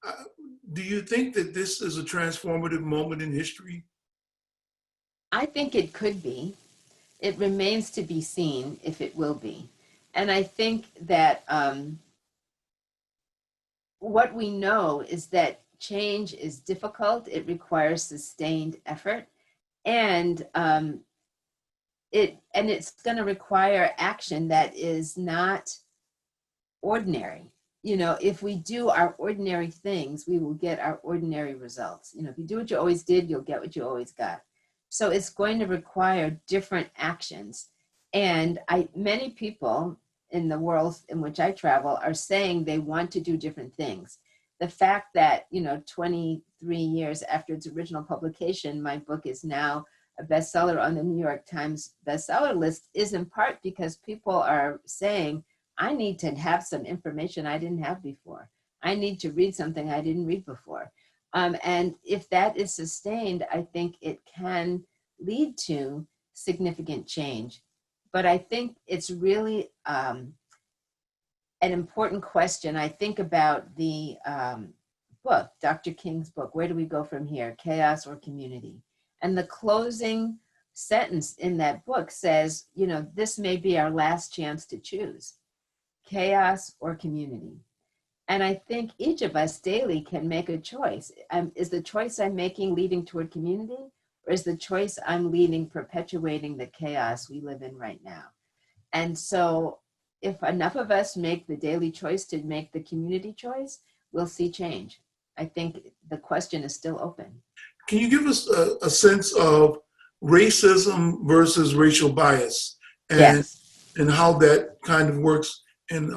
Uh, do you think that this is a transformative moment in history? I think it could be. It remains to be seen if it will be. And I think that what we know is that change is difficult, it requires sustained effort, and it's going to require action that is not ordinary. You know, if we do our ordinary things, we will get our ordinary results. You know, if you do what you always did, you'll get what you always got. So it's going to require different actions. And many people in the world in which I travel are saying they want to do different things. The fact that, 23 years after its original publication, my book is now a bestseller on the New York Times bestseller list is in part because people are saying, I need to have some information I didn't have before. I need to read something I didn't read before. And if that is sustained, I think it can lead to significant change. But I think it's really an important question. I think about the book, Dr. King's book, Where Do We Go From Here? Chaos or Community? And the closing sentence in that book says, this may be our last chance to choose chaos or community. And I think each of us daily can make a choice. Is the choice I'm making leading toward community, or is the choice I'm leading perpetuating the chaos we live in right now? And so if enough of us make the daily choice to make the community choice, we'll see change. I think the question is still open. Can you give us a sense of racism versus racial bias and Yes. and how that kind of works in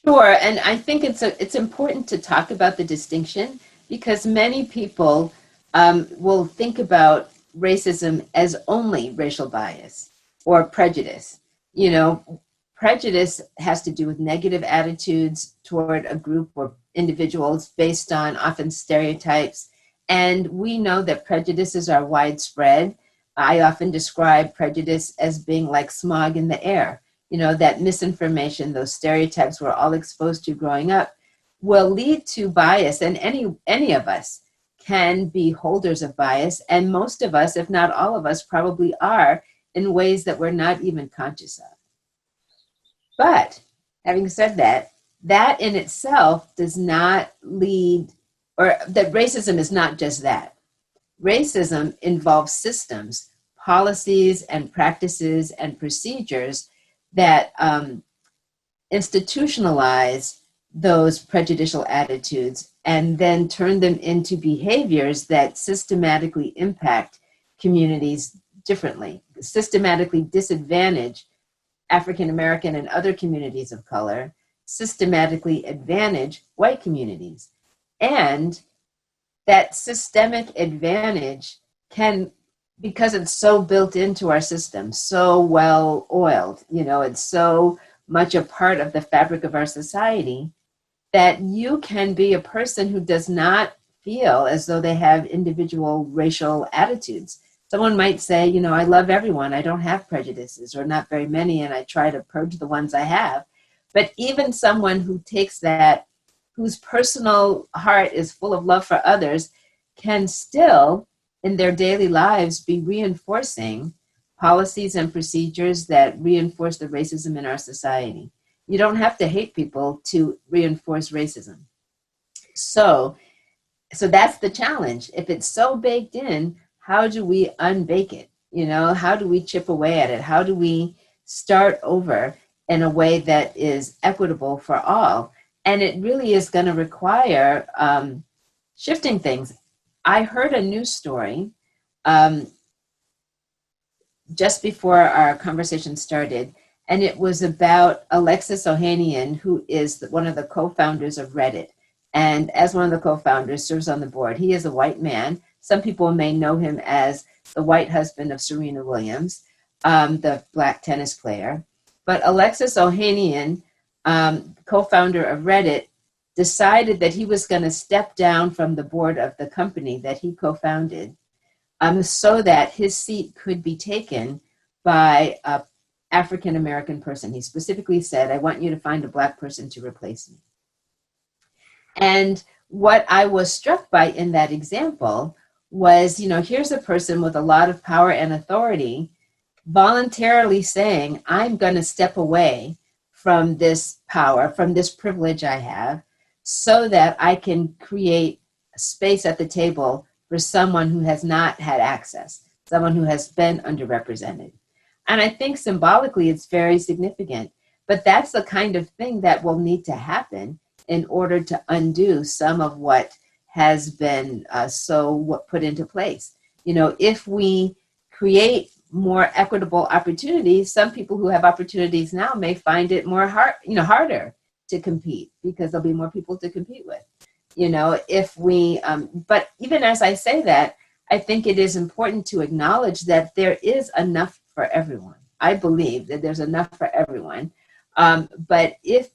Sure, and I think it's important to talk about the distinction because many people will think about racism as only racial bias or prejudice. You know, prejudice has to do with negative attitudes toward a group or individuals based on often stereotypes, and we know that prejudices are widespread. I often describe prejudice as being like smog in the air. That misinformation, those stereotypes we're all exposed to growing up will lead to bias. And any of us can be holders of bias. And most of us, if not all of us, probably are in ways that we're not even conscious of. But having said that, that in itself does not lead, or that racism is not just that. Racism involves systems, policies, and practices and procedures that institutionalize those prejudicial attitudes and then turn them into behaviors that systematically impact communities differently, systematically disadvantage African American and other communities of color, systematically advantage white communities. And that systemic advantage can, because it's so built into our system, so well oiled, it's so much a part of the fabric of our society, that you can be a person who does not feel as though they have individual racial attitudes. Someone might say, I love everyone, I don't have prejudices, or not very many, and I try to purge the ones I have. But even someone who takes that, whose personal heart is full of love for others, can still, in their daily lives, be reinforcing policies and procedures that reinforce the racism in our society. You don't have to hate people to reinforce racism. So that's the challenge. If it's so baked in, how do we unbake it? How do we chip away at it? How do we start over in a way that is equitable for all? And it really is going to require shifting things. I heard a news story just before our conversation started, and it was about Alexis Ohanian, who is one of the co-founders of Reddit. And as one of the co-founders, serves on the board. He is a white man. Some people may know him as the white husband of Serena Williams, the black tennis player. But Alexis Ohanian, co-founder of Reddit, decided that he was going to step down from the board of the company that he co-founded so that his seat could be taken by an African-American person. He specifically said, I want you to find a black person to replace me. And what I was struck by in that example was, here's a person with a lot of power and authority voluntarily saying, I'm going to step away from this power, from this privilege I have, so that I can create space at the table for someone who has not had access, someone who has been underrepresented. And I think symbolically it's very significant, but that's the kind of thing that will need to happen in order to undo some of what has been put into place. If we create more equitable opportunities, some people who have opportunities now may find it harder to compete because there'll be more people to compete with. But even as I say that, I think it is important to acknowledge that there is enough for everyone. I believe that there's enough for everyone. But if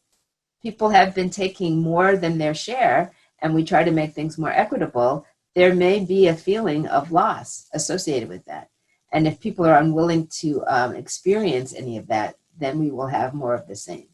people have been taking more than their share and we try to make things more equitable, there may be a feeling of loss associated with that. And if people are unwilling to experience any of that, then we will have more of the same.